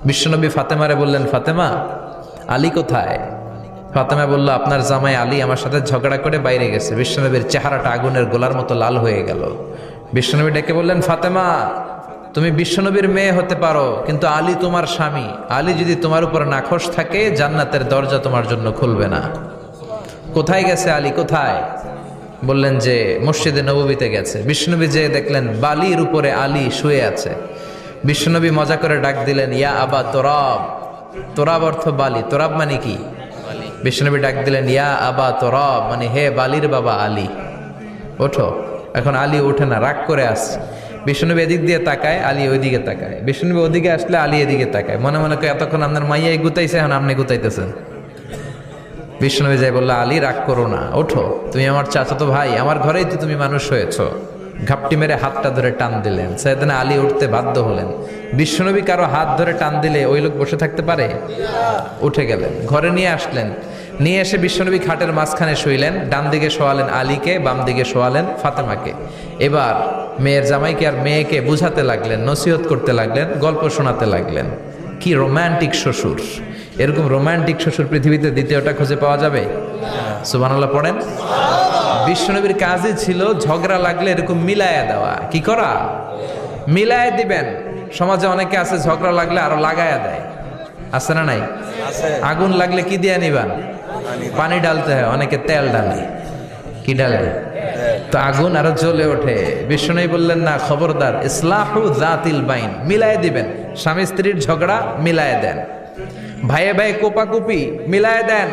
বিশ্বনবী ফাতেমারে বললেন, ফাতেমা, আলী কোথায়? ফাতেমা বলল, আপনার জামাই আলী আমার সাথে ঝগড়া করে বাইরে গেছে। বিশ্বনবীর চেহারাটা আগুনের গোলার মতো লাল হয়ে গেল। বিশ্বনবী ডেকে বললেন, ফাতেমা, তুমি বিশ্বনবীর মেয়ে হতে পারো, কিন্তু আলী তোমার স্বামী। আলী যদি তোমার উপর নাখোশ থাকে, জান্নাতের দরজা তোমার জন্য খুলবে না। কোথায় গেছে আলী, কোথায়? বললেন যে মসজিদে নববীতে গেছে। বিশ্বনবী যেয়ে দেখলেন বালির উপরে আলী শুয়ে আছে। বিশ্বনবী মজা করে ডাক দিলেন, ইয়া আবা তোরাব। তোরাব অর্থ বালি, তোরাব মানে কি? বিশ্বনবী ডাক দিলেন, ইয়া আবা তোরাব, মানে হে বালির বাবা আলী, ওঠো। এখন আলী ওঠে না, রাগ করে আসছে। বিশ্বনবী এদিক দিয়ে তাকায়, আলী ওইদিকে তাকায়। বিশ্বনবী ওদিকে আসলে আলী এদিকে তাকায়। মনে মনে করে এতক্ষণ আপনার মাইয়াই গুতাইছে, এখন আপনি গুতাইতেছেন। বিশ্বনবী যাই বললো, আলী রাগ করো না, ওঠো, তুমি আমার চাচাতো ভাই, আমার ঘরেই তো তুমি মানুষ হয়েছো। ঘাপটি মেরে হাতটা ধরে টান দিলেন। সাইয়েদনা আলী উঠতে বাধ্য হলেন। বিশ্বনবী কারো হাত ধরে টান দিলে ওই লোক বসে থাকতে পারে? উঠে গেলেন, ঘরে নিয়ে আসলেন। নিয়ে এসে বিশ্বনবী খাটের মাঝখানে শুইলেন। ডান দিকে শোয়ালেন আলীকে, বাম দিকে শোয়ালেন ফাতেমাকে। এবার মেয়ের জামাইকে আর মেয়েকে বুঝাতে লাগলেন, নসিহত করতে লাগলেন, গল্প শোনাতে লাগলেন। কি রোমান্টিক শ্বশুর! এরকম রোমান্টিক শ্বশুর পৃথিবীতে দ্বিতীয়টা খুঁজে পাওয়া যাবে? সুবহানাল্লাহ পড়েন। বিশ্বনবীর কাজই ছিল ঝগড়া লাগলে এরকম মিলায়া দেওয়া। কি করা? মিলায়া দিবেন। সমাজে অনেকে আছে ঝগড়া লাগলে আরো লাগায়া দেয়, আছে না নাই? আগুন লাগলে কি দিয়ে নিবান? পানি ডালতে হয়, অনেকে তেল ডালে। কি ডালে? তো আগুন আরো জ্বলে ওঠে। বিশ্বনবী বললেন, না, খবরদার, ইসলাহু যাতিল বাইন, মিলায় দিবেন। স্বামী স্ত্রীর ঝগড়া মিলায় দেন, ভাইয়ে ভাইয়ে কোপাকুপি মিলায় দেন।